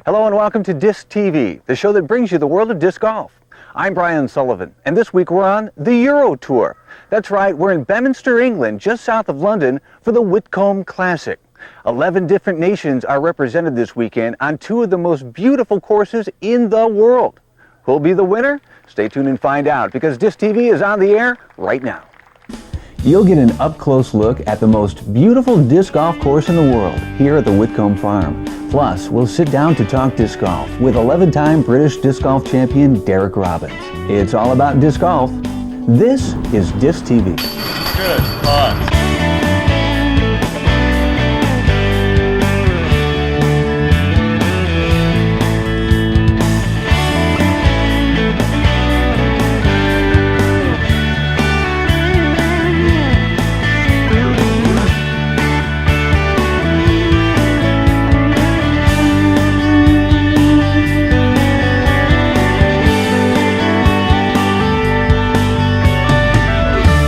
Hello and welcome to Disc TV, the show that brings you the world of disc golf. I'm Brian Sullivan, and this week we're on the Euro Tour. That's right, we're in Bedminster, England, just south of London, for the Whitcomb Classic. 11 different nations are represented this weekend on two of the most beautiful courses in the world. Who'll be the winner? Stay tuned and find out, because Disc TV is on the air right now. You'll get an up-close look at the most beautiful disc golf course in the world here at the Whitcomb Farm. Plus, we'll sit down to talk disc golf with 11-time British disc golf champion Derek Robbins. It's all about disc golf. This is Disc TV. Good. Pause.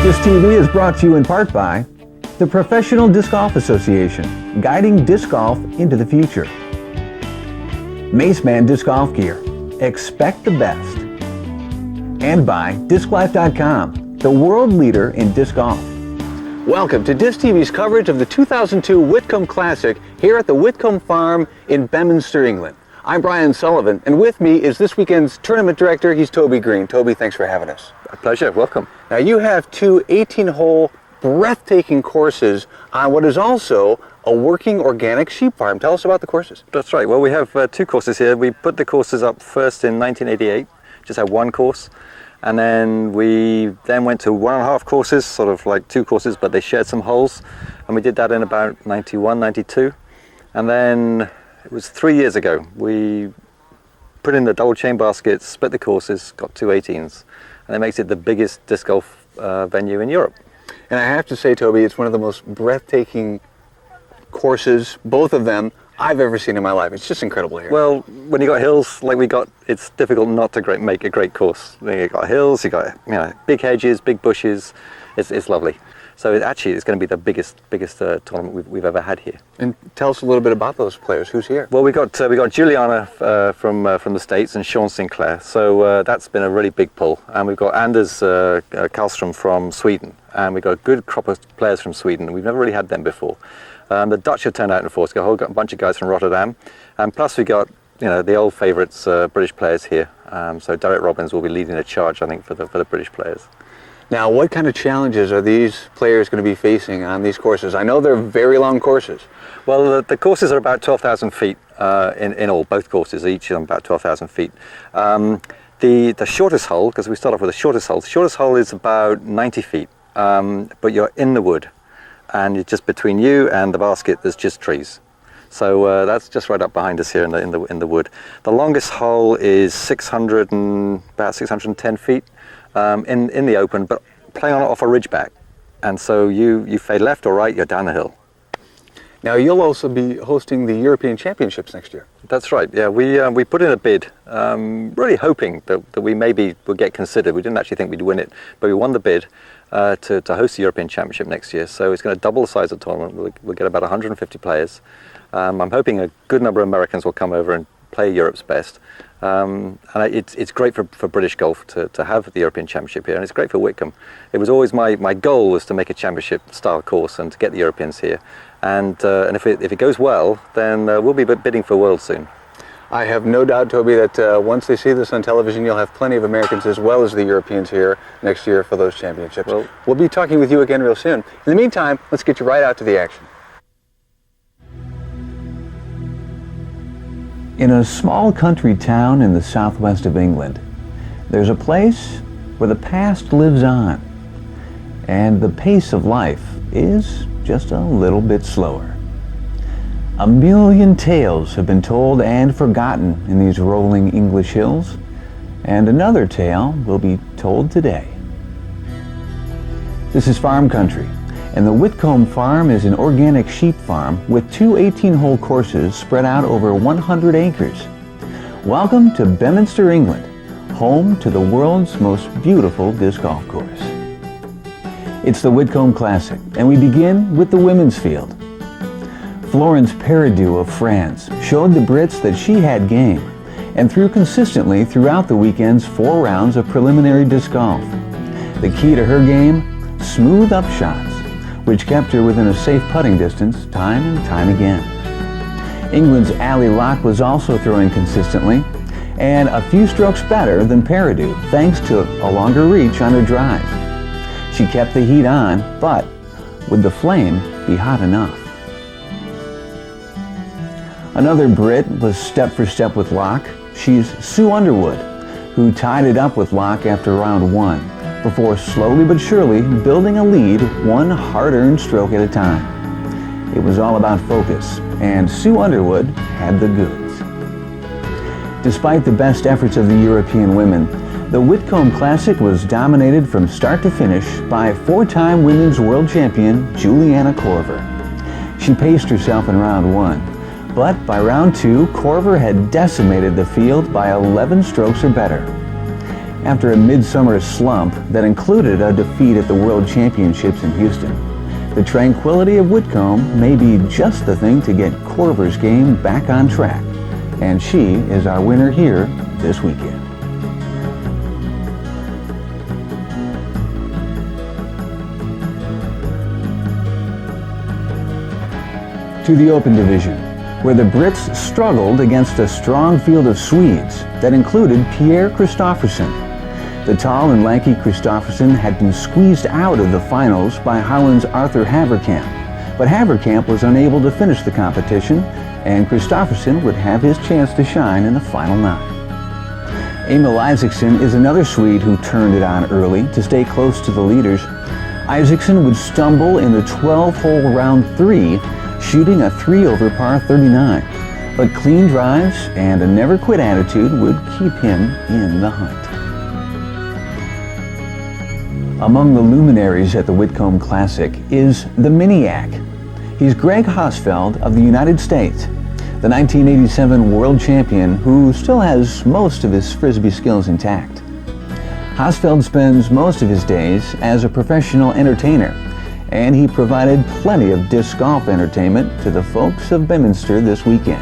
Disc TV is brought to you in part by the Professional Disc Golf Association, guiding disc golf into the future. Maceman Disc Golf Gear, expect the best. And by DiscLife.com, the world leader in disc golf. Welcome to Disc TV's coverage of the 2002 Whitcomb Classic here at the Whitcomb Farm in Bedminster, England. I'm Brian Sullivan, and with me is this weekend's tournament director. He's Toby Green. Toby, thanks for having us. A pleasure. Welcome. Now, you have two 18-hole breathtaking courses on what is also a working organic sheep farm. Tell us about the courses. That's right. Well, we have two courses here. We put the courses up first in 1988, just had one course. And then we went to 1.5 courses, sort of like two courses, but they shared some holes. And we did that in about 91, 92. And then it was 3 years ago. We put in the double chain baskets, split the courses, got two 18s. And it makes it the biggest disc golf venue in Europe. And I have to say, Toby, it's one of the most breathtaking courses, both of them, I've ever seen in my life. It's just incredible here. Well, when you got hills like we got, it's difficult not to make a great course. You got hills, you got big hedges, big bushes. It's lovely. So it's going to be the biggest tournament we've ever had here. And tell us a little bit about those players. Who's here? Well, we got Juliana from the States and Sean Sinclair. So that's been a really big pull. And we've got Anders Karlström from Sweden, and we've got a good crop of players from Sweden. We've never really had them before. The Dutch have turned out in force. We've got a bunch of guys from Rotterdam, and plus we got the old favourites, British players here. So Derek Robbins will be leading the charge, I think, for the British players. Now, what kind of challenges are these players going to be facing on these courses? I know they're very long courses. Well, the courses are about 12,000 feet in all, both courses, each of them about 12,000 feet. The shortest hole, because we start off with the shortest hole is about 90 feet, but you're in the wood, and it's just between you and the basket, there's just trees. So that's just right up behind us here in the wood. The longest hole is about 610 feet. In the open, but playing on it off a ridgeback, and so you fade left or right, you're down the hill. Now, you'll also be hosting the European Championships next year. That's right. Yeah, we put in a bid, really hoping that we maybe would get considered. We didn't actually think we'd win it, but we won the bid to host the European Championship next year. So it's going to double the size of the tournament. We'll get about 150 players. I'm hoping a good number of Americans will come over and play Europe's best. And it's great for British golf to have the European Championship here, and it's great for Whitcomb. It was always my goal was to make a championship style course and to get the Europeans here. And if it goes well, then we'll be bidding for Worlds soon. I have no doubt, Toby, that once they see this on television, you'll have plenty of Americans as well as the Europeans here next year for those championships. Well, we'll be talking with you again real soon. In the meantime, let's get you right out to the action. In a small country town in the southwest of England, there's a place where the past lives on, and the pace of life is just a little bit slower. A million tales have been told and forgotten in these rolling English hills, and another tale will be told today. This is Farm Country, and the Whitcomb Farm is an organic sheep farm with two 18-hole courses spread out over 100 acres. Welcome to Bedminster, England, home to the world's most beautiful disc golf course. It's the Whitcomb Classic, and we begin with the women's field. Florence Paradou of France showed the Brits that she had game and threw consistently throughout the weekend's 4 rounds of preliminary disc golf. The key to her game? Smooth up shots, which kept her within a safe putting distance time and time again. England's Ali Locke was also throwing consistently and a few strokes better than Paradou thanks to a longer reach on her drive. She kept the heat on, but would the flame be hot enough? Another Brit was step for step with Locke. She's Sue Underwood, who tied it up with Locke after round 1, before slowly but surely building a lead 1 hard-earned stroke at a time. It was all about focus, and Sue Underwood had the goods. Despite the best efforts of the European women, the Whitcomb Classic was dominated from start to finish by 4-time women's world champion Juliana Korver. She paced herself in round 1, but by round 2, Korver had decimated the field by 11 strokes or better. After a midsummer slump that included a defeat at the World Championships in Houston, the tranquility of Whitcomb may be just the thing to get Korver's game back on track, and she is our winner here this weekend. To the Open Division, where the Brits struggled against a strong field of Swedes that included Pierre Christophersen. The tall and lanky Christophersen had been squeezed out of the finals by Holland's Arthur Haverkamp, but Haverkamp was unable to finish the competition, and Christophersen would have his chance to shine in the final 9. Emil Isaacson is another Swede who turned it on early to stay close to the leaders. Isaacson would stumble in the 12-hole round 3, shooting a 3 over par 39, but clean drives and a never-quit attitude would keep him in the hunt. Among the luminaries at the Whitcomb Classic is the Miniac. He's Greg Hosfeld of the United States, the 1987 world champion who still has most of his Frisbee skills intact. Hosfeld spends most of his days as a professional entertainer, and he provided plenty of disc golf entertainment to the folks of Bedminster this weekend.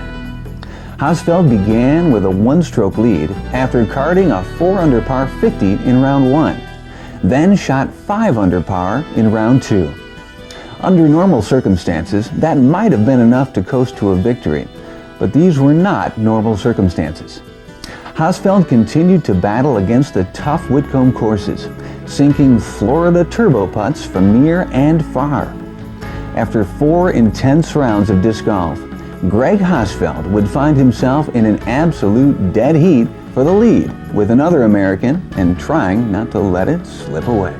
Hosfeld began with a 1-stroke lead after carding a 4 under par 50 in round 1, then shot 5 under par in round 2. Under normal circumstances, that might have been enough to coast to a victory, but these were not normal circumstances. Hosfeld continued to battle against the tough Whitcomb courses, sinking Florida turbo putts from near and far. After 4 intense rounds of disc golf, Greg Hosfeld would find himself in an absolute dead heat for the lead with another American and trying not to let it slip away.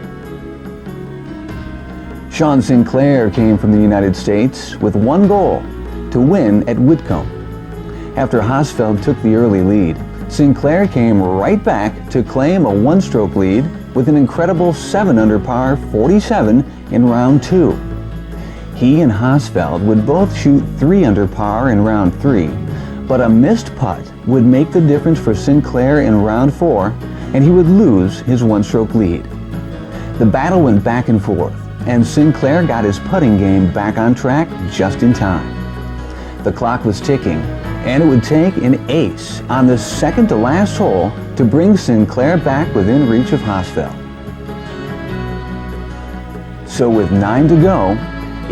Sean Sinclair came from the United States with one goal: to win at Whitcomb. After Hosfeld took the early lead, Sinclair came right back to claim a 1-stroke lead with an incredible 7 under par 47 in round 2. He and Hosfeld would both shoot 3 under par in round 3, but a missed putt would make the difference for Sinclair in round 4, and he would lose his 1-stroke lead. The battle went back and forth, and Sinclair got his putting game back on track just in time. The clock was ticking, and it would take an ace on the second to last hole to bring Sinclair back within reach of Hosfeld. So with 9 to go,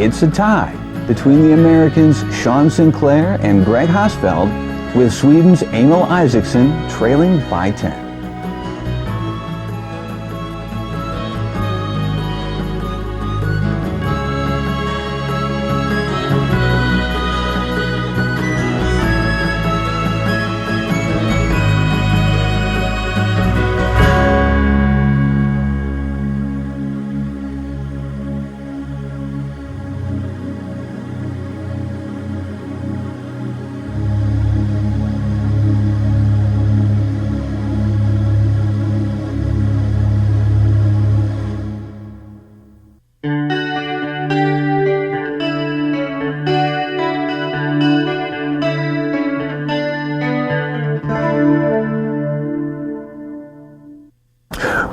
it's a tie between the Americans Sean Sinclair and Greg Hosfeld, with Sweden's Emil Isaacson trailing by 10.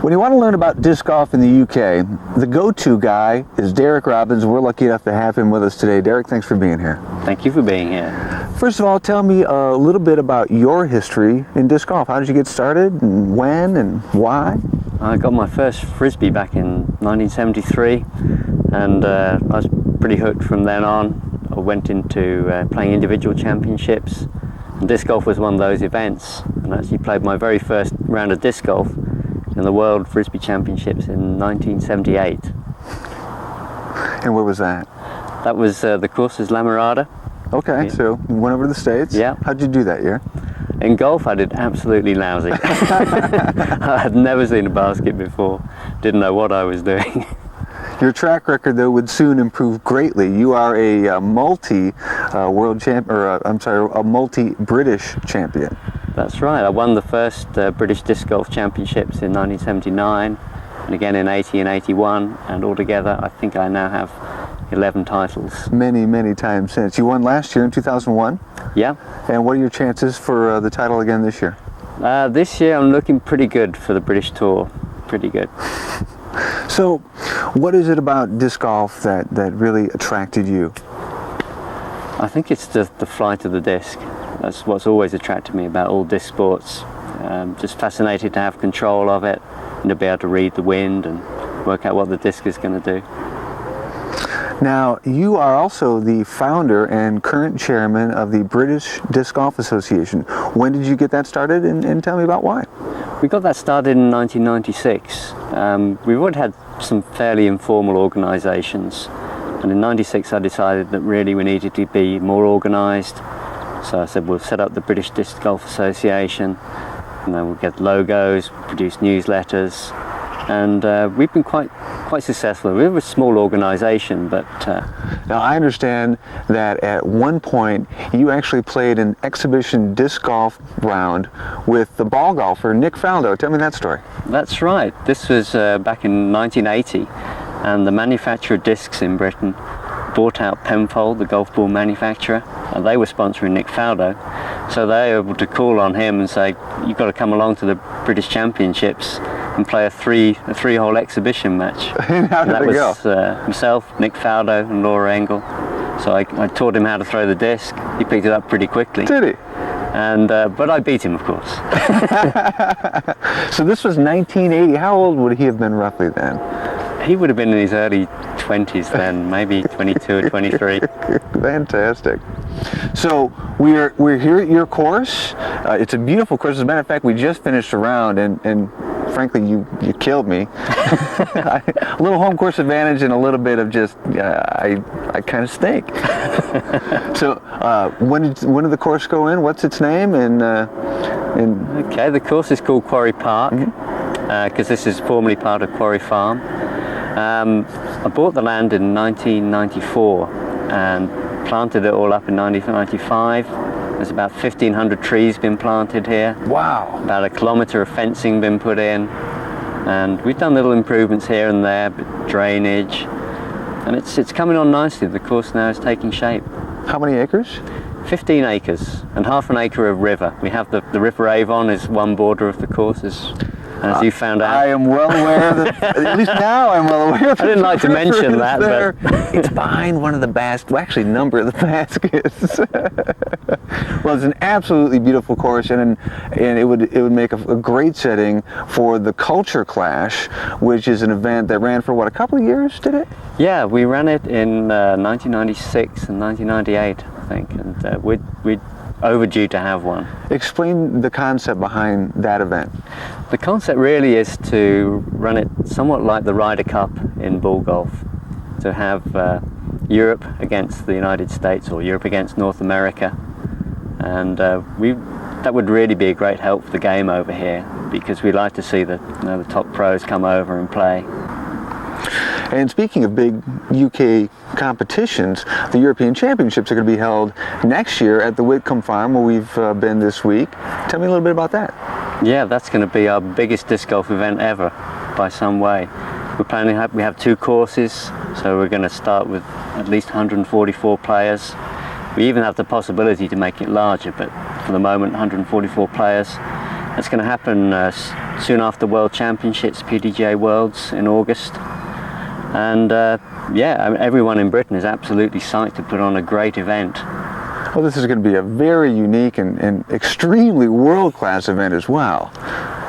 When you want to learn about disc golf in the UK, the go-to guy is Derek Robbins. We're lucky enough to have him with us today. Derek, thanks for being here. Thank you for being here. First of all, tell me a little bit about your history in disc golf. How did you get started, and when, and why? I got my first frisbee back in 1973, and I was pretty hooked from then on. I went into playing individual championships, and disc golf was one of those events, and I actually played my very first round of disc golf in the World Frisbee Championships in 1978. And where was that? That was the course is La Mirada. Okay, Yeah. so you went over to the States. Yeah. How'd you do that year? In golf, I did absolutely lousy. I had never seen a basket before, didn't know what I was doing. Your track record, though, would soon improve greatly. You are a multi-world champ, or a multi-British champion. That's right. I won the first British Disc Golf Championships in 1979, and again in 80 and 81, and altogether I think I now have 11 titles. Many, many times since. You won last year in 2001. Yeah. And what are your chances for the title again this year? This year I'm looking pretty good for the British Tour. Pretty good. So, what is it about disc golf that really attracted you? I think it's the flight of the disc. That's what's always attracted me about all disc sports. Just fascinated to have control of it and to be able to read the wind and work out what the disc is going to do. Now, you are also the founder and current chairman of the British Disc Golf Association. When did you get that started, and tell me about why? We got that started in 1996. We've already had some fairly informal organisations, and in 96 I decided that really we needed to be more organised. So I said we'll set up the British Disc Golf Association, and then we'll get logos, produce newsletters, and we've been quite successful. We're a small organisation, but Now, I understand that at one point you actually played an exhibition disc golf round with the ball golfer Nick Faldo. Tell me that story. that's right. This was back in 1980, and the manufacturer of discs in Britain bought out Penfold, the golf ball manufacturer, and they were sponsoring Nick Faldo. So they were able to call on him and say, you've got to come along to the British Championships and play a three-hole exhibition match. And how did that it go? was myself, Nick Faldo, and Laura Engel. So I taught him how to throw the disc. He picked it up pretty quickly. Did he? And but I beat him, of course. So this was 1980. How old would he have been roughly then? He would have been in his early 20s then, maybe 22 or 23. Fantastic. So we're here at your course. It's a beautiful course. As a matter of fact, we just finished a round, and frankly, you killed me. A little home course advantage and a little bit of just I kind of stink. So when did the course go in? What's its name? And Okay, the course is called Quarry Park, because this is formerly part of Quarry Farm. I bought the land in 1994 and planted it all up in 1995. There's about 1,500 trees been planted here. wow. About a kilometre of fencing been put in, and we've done little improvements here and there, but drainage, and it's coming on nicely. The course now is taking shape. How many acres? 15 acres and half an acre of river. We have the River Avon is one border of the course, as you found out. I am well aware that, at least now I'm well aware that I didn't like to mention that, there. but It's behind one of the baskets, well, actually a number of the baskets. Well, it's an absolutely beautiful course, and it would make a great setting for the Culture Clash, which is an event that ran for, what, a couple of years, did it? yeah, we ran it in 1996 and 1998, I think, and we'd overdue to have one. Explain the concept behind that event. The concept really is to run it somewhat like the Ryder Cup in ball golf, to have Europe against the United States or Europe against North America, and that would really be a great help for the game over here, because we like to see the top pros come over and play. And speaking of big UK competitions, the European Championships are going to be held next year at the Whitcomb Farm, where we've been this week. Tell me a little bit about that. Yeah, that's going to be our biggest disc golf event ever, by some way. We have two courses, so we're going to start with at least 144 players. We even have the possibility to make it larger, but for the moment 144 players. It's going to happen soon after World Championships, PDGA Worlds in August. And yeah, I mean, everyone in Britain is absolutely psyched to put on a great event. Well, this is going to be a very unique and extremely world-class event as well.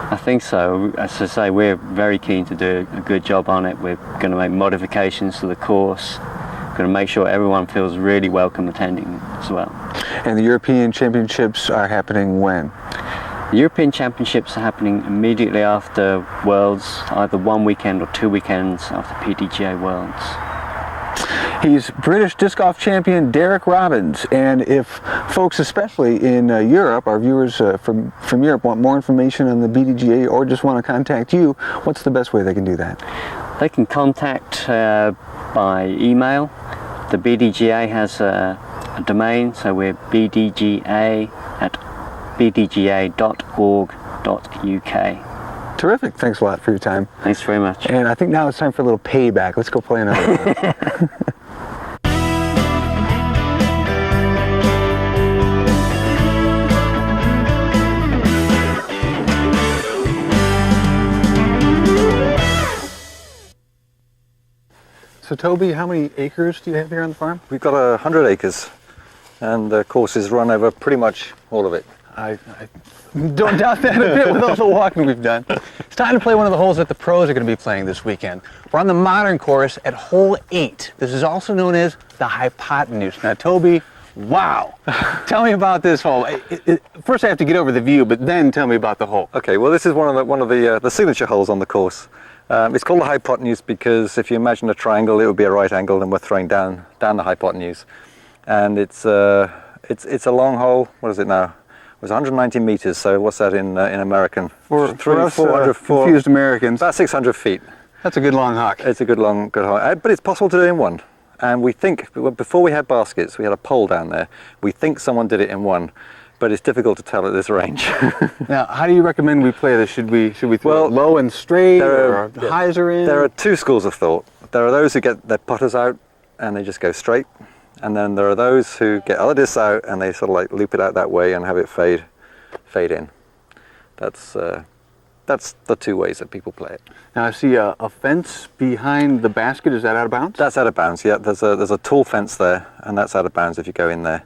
I think so. As I say, we're very keen to do a good job on it. We're going to make modifications to the course. We're going to make sure everyone feels really welcome attending as well. And the European Championships are happening when? The European Championships are happening immediately after Worlds, either one weekend or 2 weekends after PDGA Worlds. He's British disc golf champion Derek Robbins, and if folks, especially in Europe, our viewers from Europe, want more information on the BDGA or just want to contact you, what's the best way they can do that? They can contact by email. The BDGA has a domain, so we're bdga@bdga.org.uk. Terrific. Thanks a lot for your time. Thanks very much. And I think now it's time for a little payback. Let's go play another one. So Toby, how many acres do you have here on the farm? We've got 100 acres, and the course is run over pretty much all of it. I don't doubt that a bit with all the walking we've done. It's time to play one of the holes that the pros are going to be playing this weekend. We're on the modern course at hole 8. This is also known as the hypotenuse. Now, Toby, wow. Tell me about this hole. First I have to get over the view, but then tell me about the hole. Okay, well, this is one of the signature holes on the course. It's called the hypotenuse because if you imagine a triangle, it would be a right angle, and we're throwing down the hypotenuse. And it's a long hole. What is it now? It was 190 meters. So what's that in American? For us confused Americans, about 600 feet. that's a good long huck. It's a good hole, but it's possible to do it in one. And we think before we had baskets, we had a pole down there. We think someone did it in one, but it's difficult to tell at this range. Now, how do you recommend we play this? Should we throw it low and straight, or hyzer in? There are two schools of thought. There are those who get their putters out and they just go straight, and then there are those who get other discs out and they sort of like loop it out that way and have it fade in. That's the two ways that people play it. Now I see a fence behind the basket. Is that out of bounds? That's out of bounds. Yeah, there's a tall fence there, and that's out of bounds if you go in there.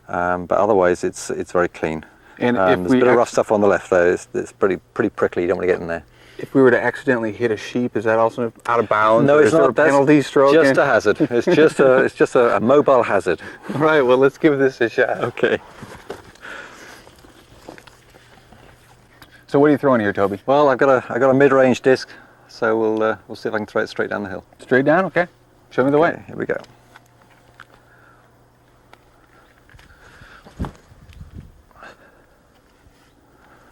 But otherwise, it's very clean. And there's a bit of rough stuff on the left there. It's pretty prickly. You don't want to get in there. If we were to accidentally hit a sheep, is that also out of bounds? No, it's not. Is there a penalty stroke? Just a hazard. It's just a mobile hazard. All right. Well, let's give this a shot. Okay. So what are you throwing here, Toby? Well, I've got a mid-range disc, so we'll see if I can throw it straight down the hill. Straight down. Okay. Show me the way. Here we go.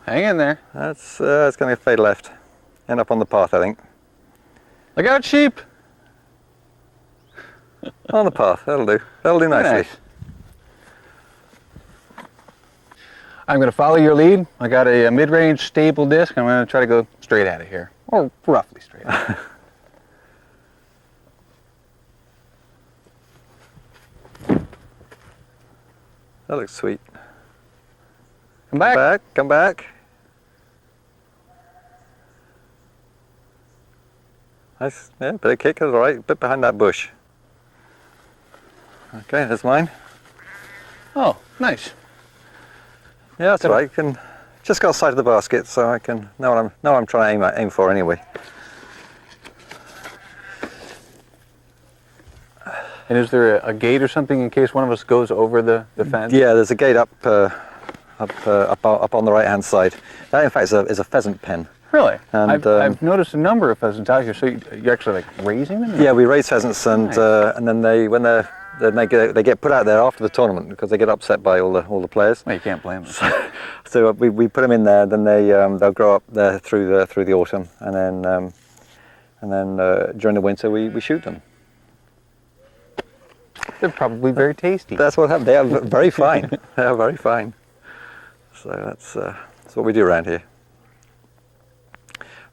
Hang in there. It's going to fade left. End up on the path, I think. Look out, sheep. On the path. That'll do. That'll do nicely. Nice. I'm going to follow your lead. I got a mid-range stable disc. I'm going to try to go straight at it here, or roughly straight at it. That looks sweet. Come back. Come back. Nice. Yeah, bit of kick. That's all right. Bit behind that bush. Okay, that's mine. Oh, nice. Yeah, that's all right. Can just go outside of the basket, so I can know what I'm trying to aim for anyway. And is there a gate or something in case one of us goes over the fence? Yeah, there's a gate up on the right-hand side. That, in fact, is a pheasant pen. Really? And, I've noticed a number of pheasants out here. So you're actually like raising them? Yeah, we raise pheasants, and Nice. And then they get put out there after the tournament because they get upset by all the players. Well, you can't blame them. So we put them in there. Then they'll grow up there through the autumn, and then during the winter we shoot them. They're probably very tasty. That's what happened. They are very fine. They are very fine. So that's what we do around here.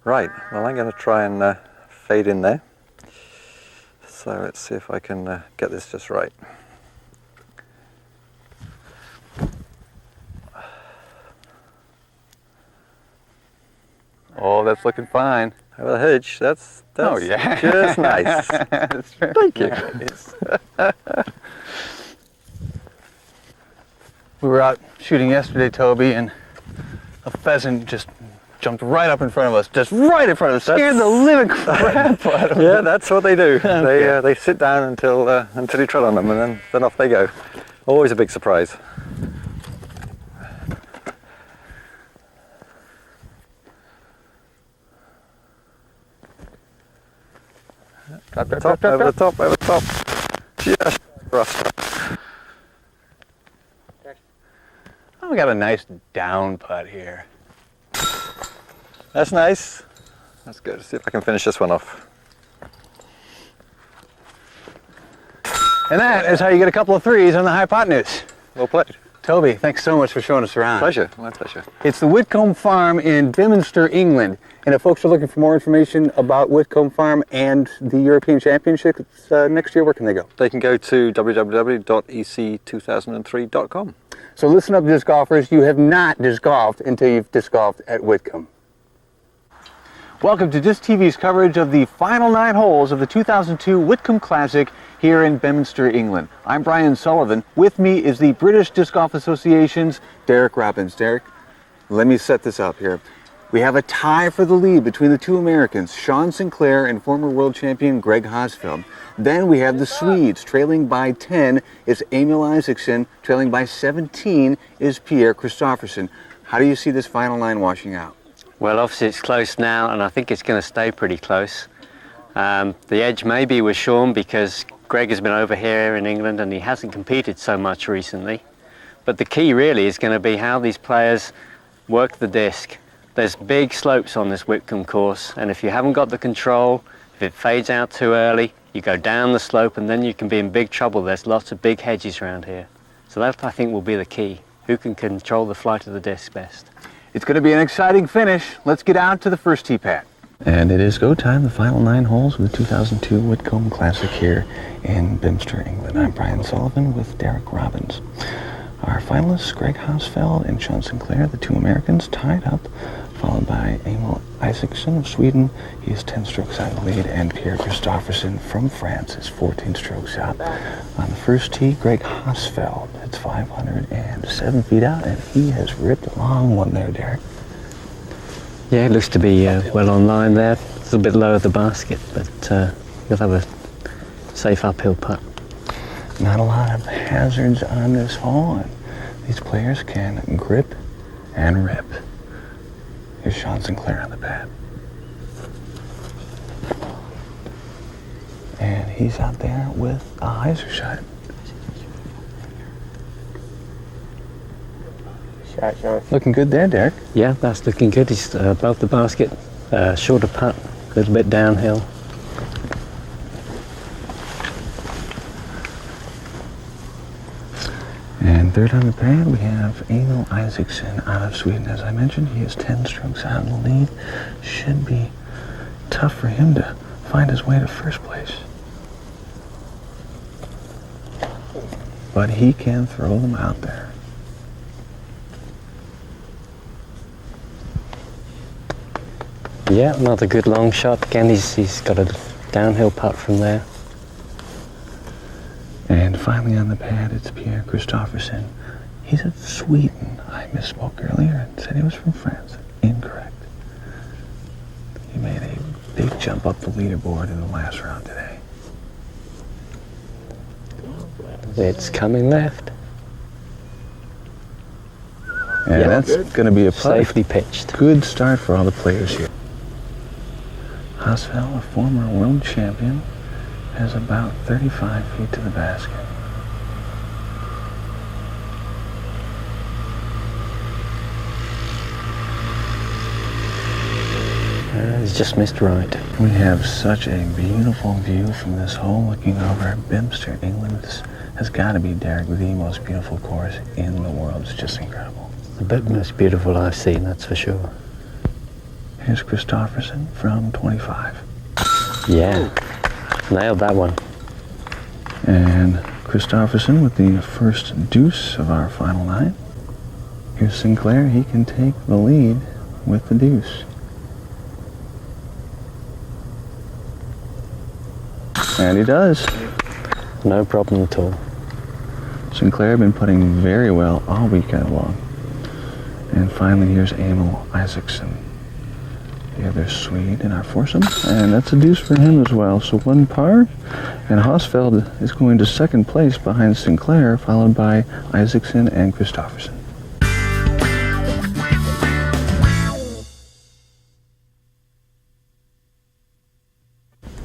Right. Well, I'm going to try and fade in there. So let's see if I can get this just right. Oh, that's looking fine. Over the hedge, that's Oh, yeah. just nice. That's very Thank you. nice. We were out shooting yesterday, Toby, and a pheasant just jumped right up in front of us, just right in front of us, scared the living crap out of us. Yeah, that's what they do. Okay. They sit down until you tread on them, and then off they go. Always a big surprise. Drop, drop, Top, drop, over drop, the top, over the top. Just rust. Oh, we got a nice down putt here. That's nice. That's good. Let's see if I can finish this one off. And that is how you get a couple of threes on the hypotenuse. Well played. Toby, thanks so much for showing us around. Pleasure. My pleasure. It's the Whitcomb Farm in Bimminster, England. And if folks are looking for more information about Whitcomb Farm and the European Championships next year, where can they go? They can go to www.ec2003.com. So listen up, disc golfers. You have not disc golfed until you've disc golfed at Whitcomb. Welcome to Disc TV's coverage of the final 9 holes of the 2002 Whitcomb Classic here in Bimminster, England. I'm Brian Sullivan. With me is the British Disc Golf Association's Derek Robbins. Derek, let me set this up here. We have a tie for the lead between the two Americans, Sean Sinclair and former world champion Greg Hosfeld. Then we have the Swedes. Trailing by 10 is Emil Isaacson. Trailing by 17 is Pierre Christoffersen. How do you see this final 9 washing out? Well, obviously it's close now, and I think it's going to stay pretty close. The edge maybe was Sean because Greg has been over here in England and he hasn't competed so much recently. But the key really is going to be how these players work the disc. There's big slopes on this Whitcomb course, and if you haven't got the control, if it fades out too early, you go down the slope and then you can be in big trouble. There's lots of big hedges around here. So that, I think, will be the key. Who can control the flight of the disc best? It's going to be an exciting finish. Let's get out to the first tee pad. And it is go time, the final 9 holes of the 2002 Whitcomb Classic here in Bimminster, England. I'm Brian Sullivan with Derek Robbins. Our finalists, Greg Hosfeld and Sean Sinclair, the two Americans, tied up, followed by Emil Isaacson of Sweden. He is 10 strokes out of the lead, and Pierre Christoffersen from France is 14 strokes out. On the first tee, Greg Hosfeld. It's 507 feet out, and he has ripped a long one there, Derek. Yeah, it looks to be well on line there. It's a little bit low of the basket, but you'll have a safe uphill putt. Not a lot of hazards on this hole, and these players can grip and rip. Here's Sean Sinclair on the pad. And he's out there with a hyzer shot. Shot, Sean. Looking good there, Derek. Yeah, that's looking good. He's above the basket, shorter putt, a little bit downhill. And third on the pad, we have Emil Isaacson out of Sweden. As I mentioned, he is 10 strokes out in the lead. Should be tough for him to find his way to first place. But he can throw them out there. Yeah, another good long shot. Again, he's got a downhill putt from there. And finally on the pad, it's Pierre Christoffersen. He's of Sweden. I misspoke earlier and said he was from France. Incorrect. He made a big jump up the leaderboard in the last round today. It's coming left. And Yeah, that's going to be a putt. Safely pitched. Good start for all the players here. Hosfeld, a former world champion, has about 35 feet to the basket. He's just missed right. We have such a beautiful view from this hole looking over Bimminster, England. This has got to be, Derek, the most beautiful course in the world. It's just incredible. The most beautiful I've seen, that's for sure. Here's Christoffersen from 25. Yeah, nailed that one. And Christoffersen with the first deuce of our final 9. Here's Sinclair. He can take the lead with the deuce. And he does. No problem at all. Sinclair had been putting very well all weekend long. And finally, here's Emil Isaacson, the other Swede in our foursome. And that's a deuce for him as well. So 1 par. And Hosfeld is going to second place behind Sinclair, followed by Isaacson and Christofferson.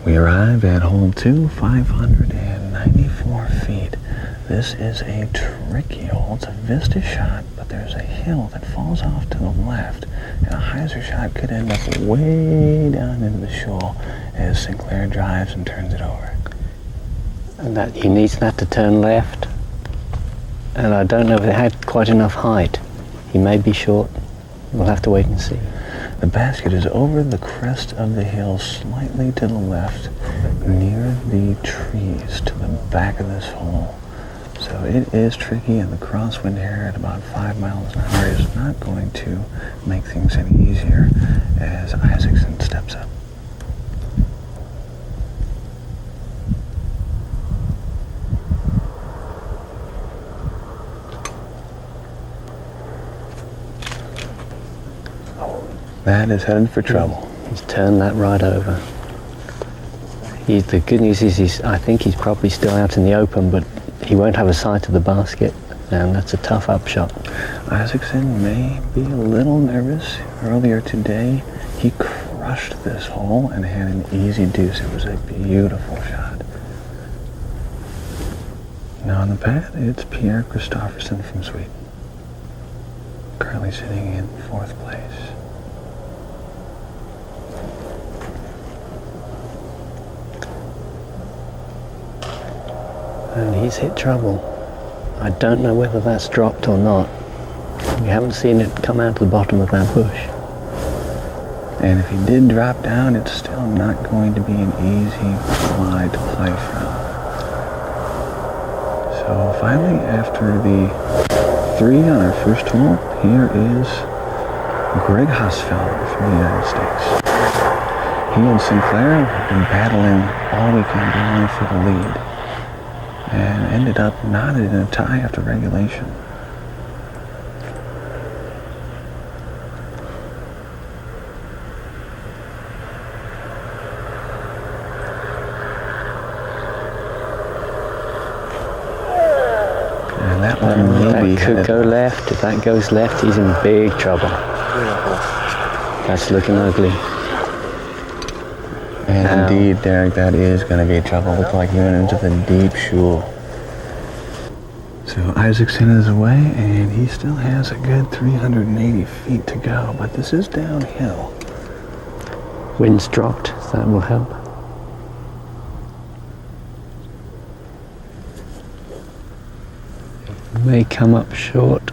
We arrive at hole 2, 594 feet. This is a tricky hole. It's a vista shot, but there's a hill that falls off to the left, and a hyzer shot could end up way down into the shoal as Sinclair drives and turns it over. And that he needs that to turn left. And I don't know if it had quite enough height. He may be short. We'll have to wait and see. The basket is over the crest of the hill, slightly to the left, near the trees to the back of this hole. So it is tricky, and the crosswind here at about 5 miles an hour is not going to make things any easier as Isaacson steps up. That is headed for trouble. He's turned that right over. The good news is I think he's probably still out in the open, but he won't have a sight of the basket, and that's a tough upshot. Isaacson may be a little nervous. Earlier today, he crushed this hole and had an easy deuce. It was a beautiful shot. Now on the pad, it's Pierre Christofferson from Sweden, currently sitting in 4th place. And he's hit trouble. I don't know whether that's dropped or not. We haven't seen it come out of the bottom of that bush. And if he did drop down, it's still not going to be an easy lie to play from. So finally, after the 3 on our first hole, here is Greg Hosfeld from the United States. He and Sinclair have been battling all weekend long for the lead, and ended up knotted in a tie after regulation. And that one maybe that could go left. If that goes left, he's in big trouble. That's looking ugly. And indeed, Derek, that is going to be trouble. Looks like he went into the deep shoal. So Isaacson is away, and he still has a good 380 feet to go, but this is downhill. Wind's dropped, so that will help. May come up short.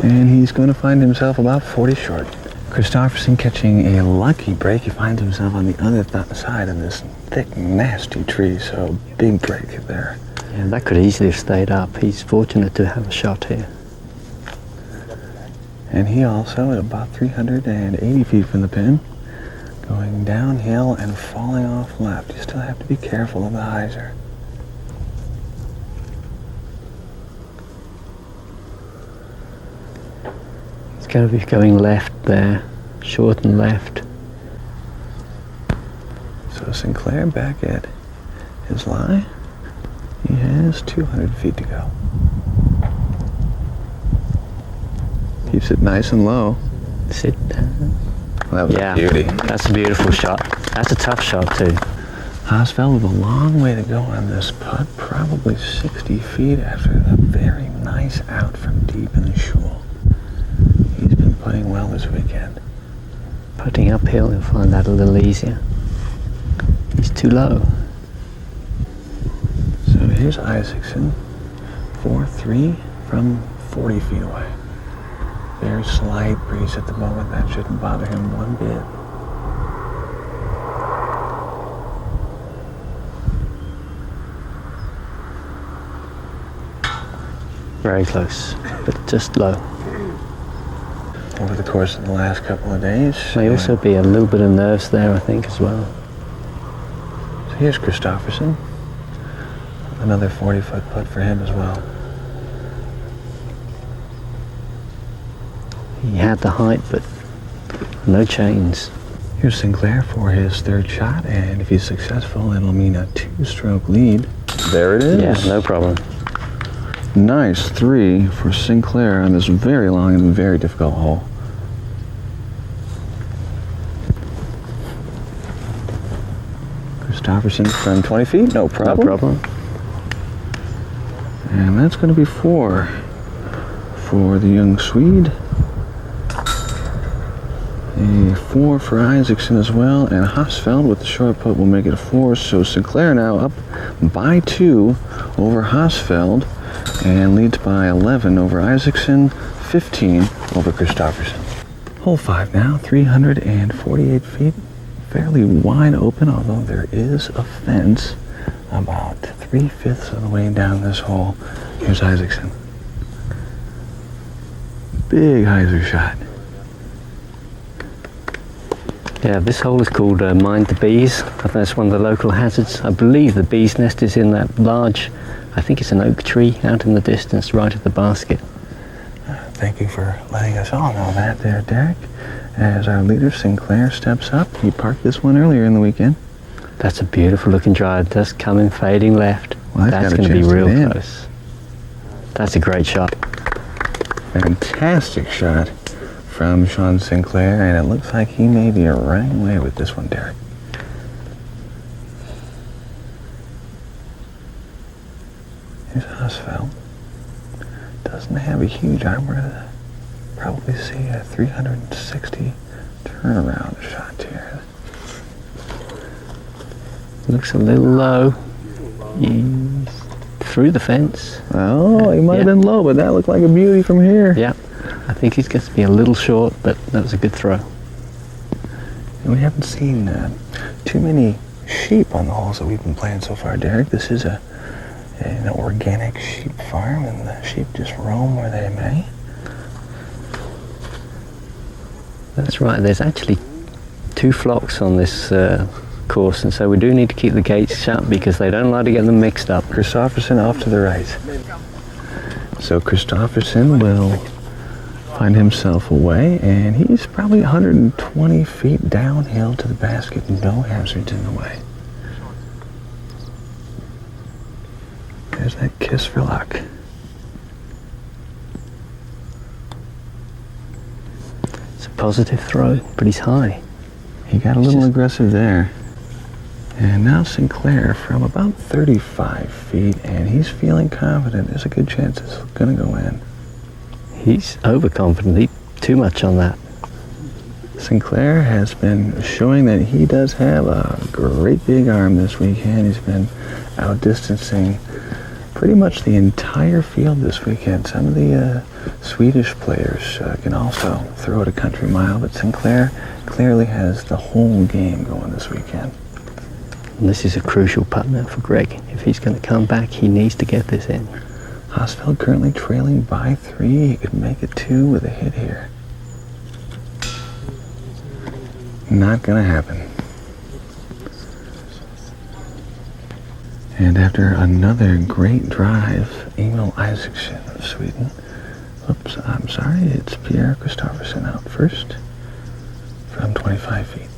And he's going to find himself about 40 short. Christofferson catching a lucky break. He finds himself on the other side of this thick, nasty tree, so big break there. Yeah, that could easily have stayed up. He's fortunate to have a shot here. And he also, at about 380 feet from the pin, going downhill and falling off left. You still have to be careful of the hyzer. It's going to be going left there, short and left. So Sinclair back at his lie. He has 200 feet to go. Keeps it nice and low. Sit down. Well, that was Yeah, a beauty. that's a beautiful shot. That's a tough shot too. Hosfeld with a long way to go on this putt, probably 60 feet after the very nice out from deep in the shoal. He's been putting well this weekend. Putting uphill, you'll find that a little easier. He's too low. So here's Isaacson, 4-3 from 40 feet away. Very slight breeze at the moment. That shouldn't bother him one bit. Very close, but just low. Over the course of the last couple of days. May also be a little bit of nerves there, I think, as well. Here's Christopherson. Another 40-foot putt for him as well. He had the height, but no chains. Here's Sinclair for his third shot, and if he's successful, it'll mean a 2-stroke lead. There it is. Yeah, no problem. Nice 3 for Sinclair on this very long and very difficult hole. Christopherson from 20 feet, no problem. No problem. And that's going to be 4 for the young Swede. A 4 for Isaacson as well, and Hausfeld with the short putt will make it a 4. So Sinclair now up by 2 over Hausfeld and leads by 11 over Isaacson, 15 over Christopherson. Hole 5 now, 348 feet, fairly wide open, although there is a fence about 3/5 of the way down this hole. Here's Isaacson. Big hyzer shot. Yeah, this hole is called Mind the Bees. I think that's one of the local hazards. I believe the bee's nest is in that large, I think it's an oak tree out in the distance right at the basket. Thank you for letting us all know that there, Derek. As our leader Sinclair steps up, he parked this one earlier in the weekend. That's a beautiful looking drive, just coming fading left. Well, that's got a going to be chance real get in. close. That's a great shot. Fantastic shot from Sean Sinclair, and it looks like he may be running away with this one, Derek. Here's Hausfeld. Doesn't have a huge arm. We're gonna probably see a 360 turnaround shot here. Looks a little low. He's through the fence. Oh, he might have been low, but that looked like a beauty from here. Yeah, I think he's going to be a little short, but that was a good throw. And we haven't seen too many sheep on the holes that we've been playing so far, Derek. This is an organic sheep farm, and the sheep just roam where they may. That's right, there's actually 2 flocks on this course, and so we do need to keep the gates shut because they don't like to get them mixed up. Christopherson off to the right. So Christopherson will find himself away, and he's probably 120 feet downhill to the basket. No hazards in the way. There's that kiss for luck. It's a positive throw, but he's high. He got a little aggressive there. And now Sinclair from about 35 feet, and he's feeling confident. There's a good chance it's going to go in. He's overconfident. He too much on that. Sinclair has been showing that he does have a great big arm this weekend. He's been outdistancing pretty much the entire field this weekend. Some of the Swedish players can also throw it a country mile, but Sinclair clearly has the whole game going this weekend. And this is a crucial putt now for Greg. If he's going to come back, he needs to get this in. Hausfeld currently trailing by 3. He could make it 2 with a hit here. Not going to happen. And after another great drive, Emil Isaacson of Sweden. Oops, I'm sorry, it's Pierre Christopherson out first from 25 feet.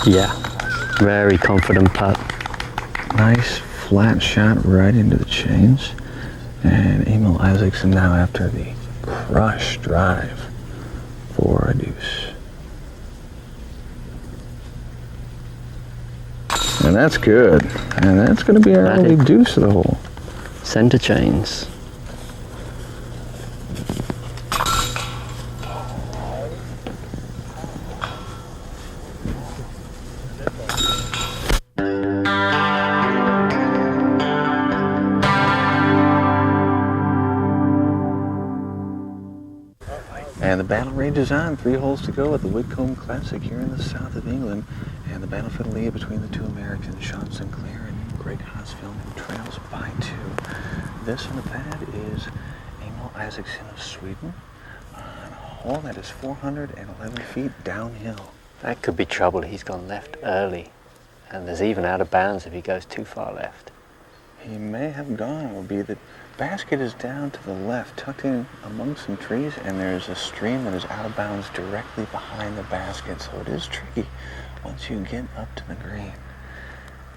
Yeah, very confident putt. Nice flat shot right into the chains. And Emil Isaacson now after the crush drive for a deuce. And that's good. And that's going to be our only deuce of the hole. Center chains. And the battle rages on. 3 holes to go at the Whitcomb Classic here in the south of England. And the battle for the lead between the 2 Americans, Sean Sinclair and Greg Hausfeld, who trails by 2. This on the pad is Emil Isaacson of Sweden on hole that is 411 feet downhill. That could be trouble. He's gone left early, and there's even out of bounds if he goes too far left. He may have gone. It will be the basket is down to the left, tucked in among some trees, and there's a stream that is out of bounds directly behind the basket, so it is tricky once you get up to the green.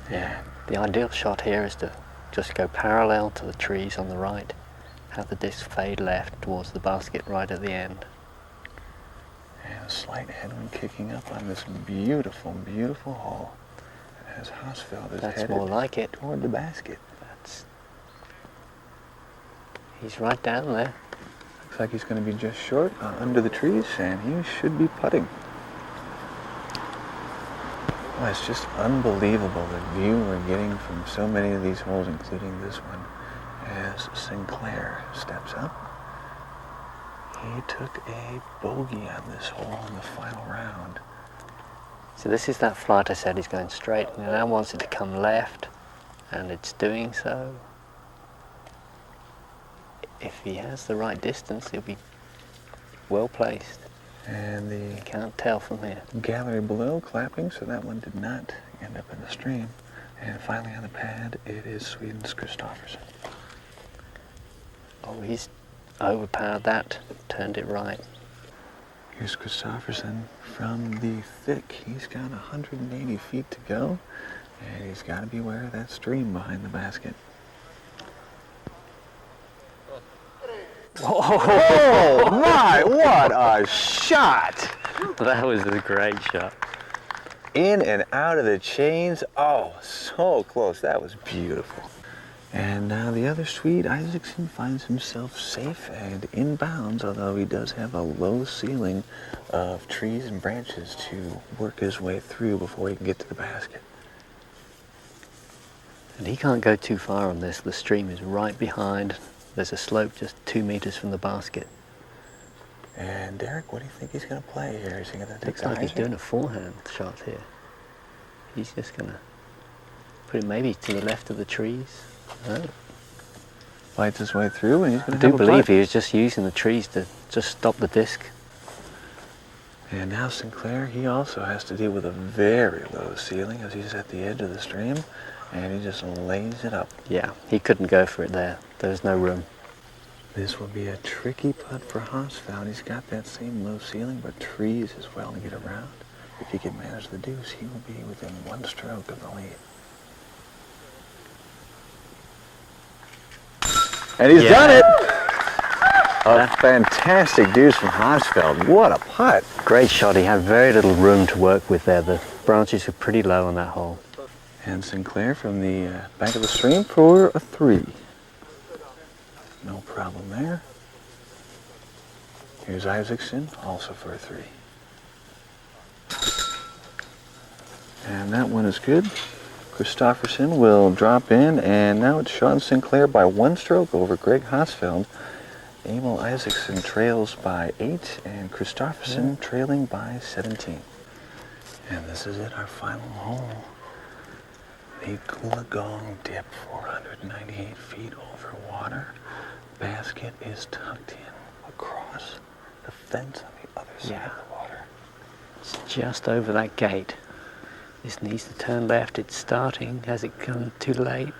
Yeah. The ideal shot here is to just go parallel to the trees on the right, have the disc fade left towards the basket right at the end. And a slight headwind kicking up on this beautiful, beautiful hole as Hausfeld is That's headed more like it. toward the basket. He's right down there. Looks like he's going to be just short under the trees, and he should be putting. Well, it's just unbelievable the view we're getting from so many of these holes, including this one, as Sinclair steps up. He took a bogey on this hole in the final round. So this is that flight I said he's going straight, and he now wants it to come left, and it's doing so. If he has the right distance, he'll be well placed. And the You can't tell from here. gallery below clapping, so that one did not end up in the stream. And finally on the pad, it is Sweden's Kristoffersen. Oh, he's overpowered that, turned it right. Here's Kristoffersen from the thick. He's got 180 feet to go, and he's got to beware of that stream behind the basket. Oh my, what a shot! That was a great shot. In and out of the chains. Oh, so close. That was beautiful. And now the other Swede, Isaacson, finds himself safe and in bounds, although he does have a low ceiling of trees and branches to work his way through before he can get to the basket. And he can't go too far on this. The stream is right behind. There's a slope just 2 meters from the basket. And Derek, what do you think he's going to play here? Is he going to take Looks the like he's hyzer? doing a forehand shot here. He's just going to put it maybe to the left of the trees. Oh. Fights his way through, and he's going I to do have a believe putt. he was just using the trees to just stop the disc. And now Sinclair, he also has to deal with a very low ceiling as he's at the edge of the stream, and he just lays it up. Yeah, he couldn't go for it there. There's no room. This will be a tricky putt for Hausfeld. He's got that same low ceiling, but trees as well to get around. If he can manage the deuce, he will be within one stroke of the lead. And he's done it! A fantastic deuce from Hausfeld. What a putt! Great shot. He had very little room to work with there. The branches were pretty low on that hole. And Sinclair from the back of the stream for a 3. No problem there. Here's Isaacson, also for a 3. And that one is good. Kristoffersen will drop in, and now it's Sean Sinclair by 1 stroke over Greg Hausfeld. Emil Isaacson trails by 8, and Kristoffersen trailing by 17. And this is it, our final hole. The Kulagong dip, 498 feet over water. Basket is tucked in across the fence on the other side of the water. It's just over that gate. This needs to turn left. It's starting. Has it come too late?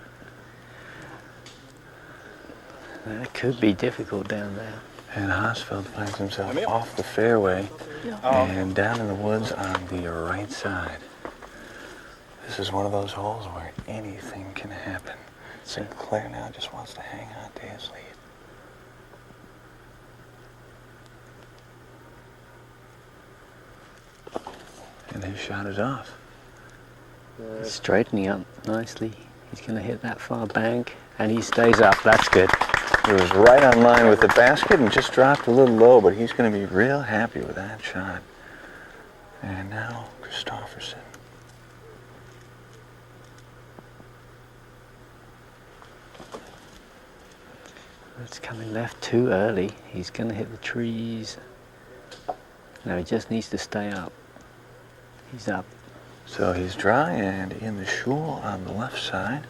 That could be difficult down there. And Hausfeld finds himself off the fairway and down in the woods on the right side. This is one of those holes where anything can happen. Sinclair now just wants to hang on to his lead. And his shot is off. He's straightening up nicely. He's going to hit that far bank, and he stays up. That's good. He was right on line with the basket and just dropped a little low, but he's going to be real happy with that shot. And now Kristoffersen. It's coming left too early. He's going to hit the trees. Now he just needs to stay up. He's up. So he's dry and in the shul on the left side.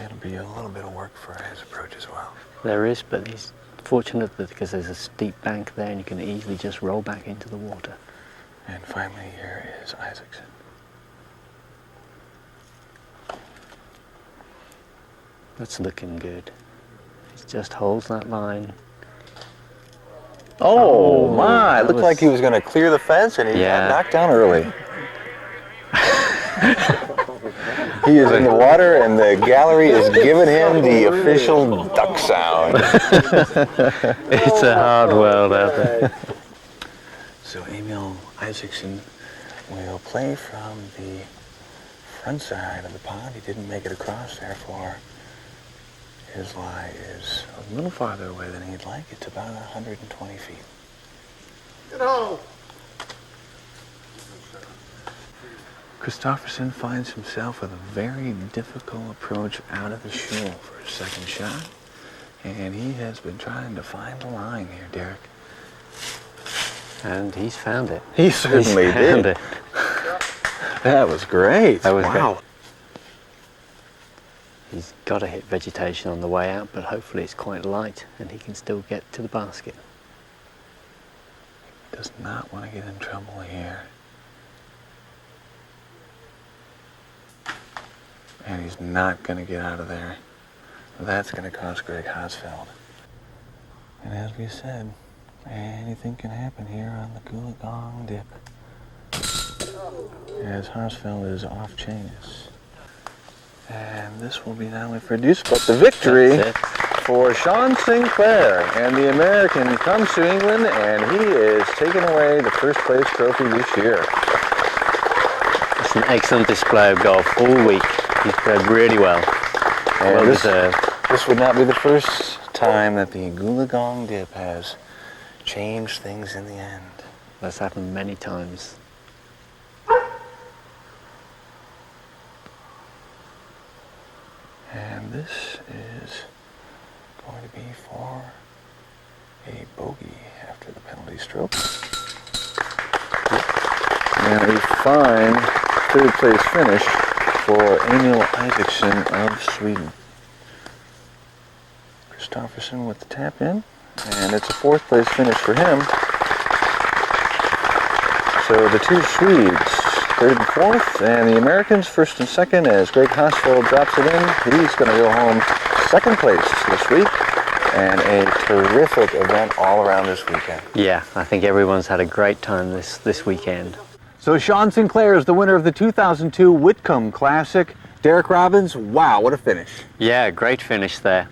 It'll be a little bit of work for his approach as well. There is, but he's fortunate because there's a steep bank there and you can easily just roll back into the water. And finally, here is Isaacson. That's looking good. He just holds that line. Oh my! It that looked like he was going to clear the fence, and he got knocked down early. He is in the water, and the gallery is giving him the official duck sound. It's a hard world out there. So Emil Isaacson will play from the front side of the pond. He didn't make it across, therefore his lie is a little farther away than he'd like. It's about 120 feet. Kristofferson finds himself with a very difficult approach out of the shul for his second shot. And he has been trying to find the line here, Derek. And he's found it. He certainly found did. it. That was great. That was wow. great. He's got to hit vegetation on the way out, but hopefully it's quite light and he can still get to the basket. Does not want to get in trouble here. And he's not going to get out of there. That's going to cost Greg Hosfeld. And as we said, anything can happen here on the Goolagong dip. As Hosfeld is off Chanis. And this will be not only for Deuce, but the victory for Sean Sinclair. And the American comes to England, and he is taking away the first place trophy this year. It's an excellent display of golf all week. He's played really well. And Well this deserved. would not be the first time that the Goolagong dip has changed things in the end. That's happened many times. And this is going to be for a bogey after the penalty stroke. And a fine third place finish for Emil Isaacson of Sweden. Kristofferson with the tap in, and it's a fourth place finish for him. So the two Swedes, third and fourth, and the Americans first and second as Greg Hosfeld drops it in. He's going to go home second place this week, and a terrific event all around this weekend. Yeah, I think everyone's had a great time this weekend. So Sean Sinclair is the winner of the 2002 Whitcomb Classic. Derek Robbins, wow, what a finish. Yeah, great finish there.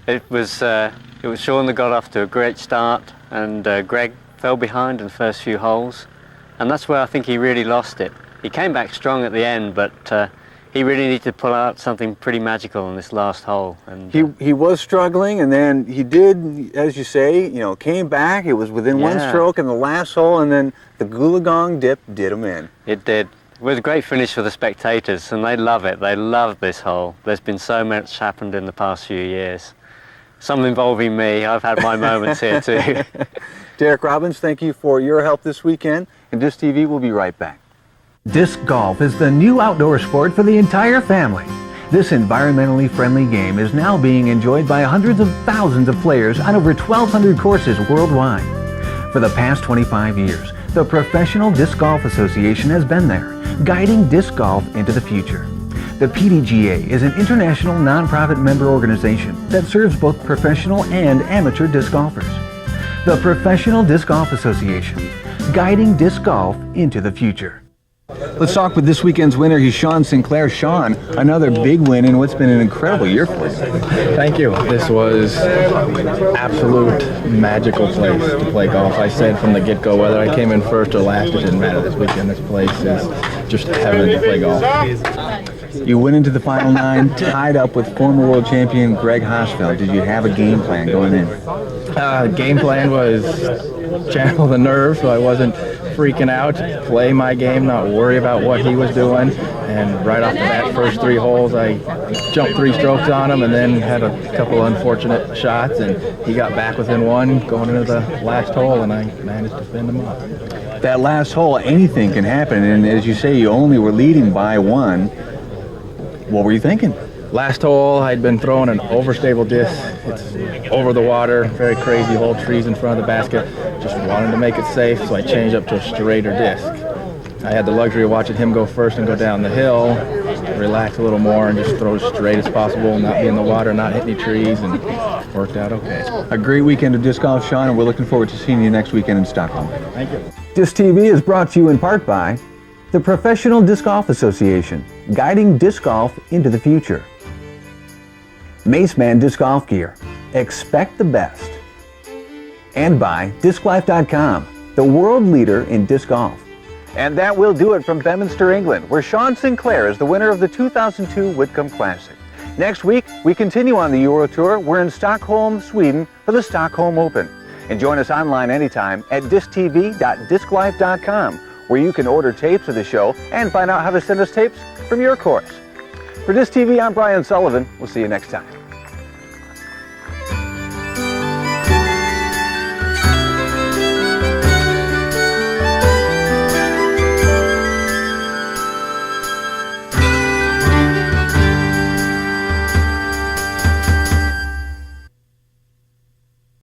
It was Sean that got off to a great start, and Greg fell behind in the first few holes, and that's where I think he really lost it. He came back strong at the end, but he really needed to pull out something pretty magical in this last hole. And he was struggling, and then he did, as you say, came back. It was within one stroke in the last hole, and then the Goolagong dip did him in. It did. It was a great finish for the spectators, and they love it. They love this hole. There's been so much happened in the past few years. Some involving me. I've had my moments here too. Derek Robbins, thank you for your help this weekend, and Disc TV will be right back. Disc golf is the new outdoor sport for the entire family. This environmentally friendly game is now being enjoyed by hundreds of thousands of players on over 1,200 courses worldwide. For the past 25 years, the Professional Disc Golf Association has been there, guiding disc golf into the future. The PDGA is an international nonprofit member organization that serves both professional and amateur disc golfers. The Professional Disc Golf Association, guiding disc golf into the future. Let's talk with this weekend's winner. He's Sean Sinclair. Sean, another big win in what's been an incredible year for you. Thank you. This was absolute magical place to play golf. I said from the get-go, whether I came in first or last, it didn't matter. This weekend, this place is just heaven to play golf. You went into the final nine, tied up with former world champion Greg Hosfeld. Did you have a game plan going in? Game plan was channel the nerves so I wasn't freaking out, play my game, not worry about what he was doing. And right off the bat, first three holes, I jumped 3 strokes on him and then had a couple unfortunate shots, and he got back within one going into the last hole, and I managed to fend him off. That last hole, anything can happen, and as you say, you only were leading by 1. What were you thinking? Last hole, I'd been throwing an overstable disc. It's over the water, very crazy hole, trees in front of the basket. Just wanted to make it safe, so I changed up to a straighter disc. I had the luxury of watching him go first and go down the hill, relax a little more and just throw as straight as possible, not be in the water, not hit any trees, and worked out okay. A great weekend of disc golf, Sean, and we're looking forward to seeing you next weekend in Stockholm. Thank you. Disc TV is brought to you in part by the Professional Disc Golf Association, guiding disc golf into the future. Maceman Disc Golf Gear, expect the best. And by DiscLife.com, the world leader in disc golf. And that will do it from Bedminster, England, where Sean Sinclair is the winner of the 2002 Whitcomb Classic. Next week, we continue on the Euro Tour. We're in Stockholm, Sweden for the Stockholm Open. And join us online anytime at disctv.disclife.com, where you can order tapes of the show and find out how to send us tapes from your course. For Disc TV, I'm Brian Sullivan. We'll see you next time.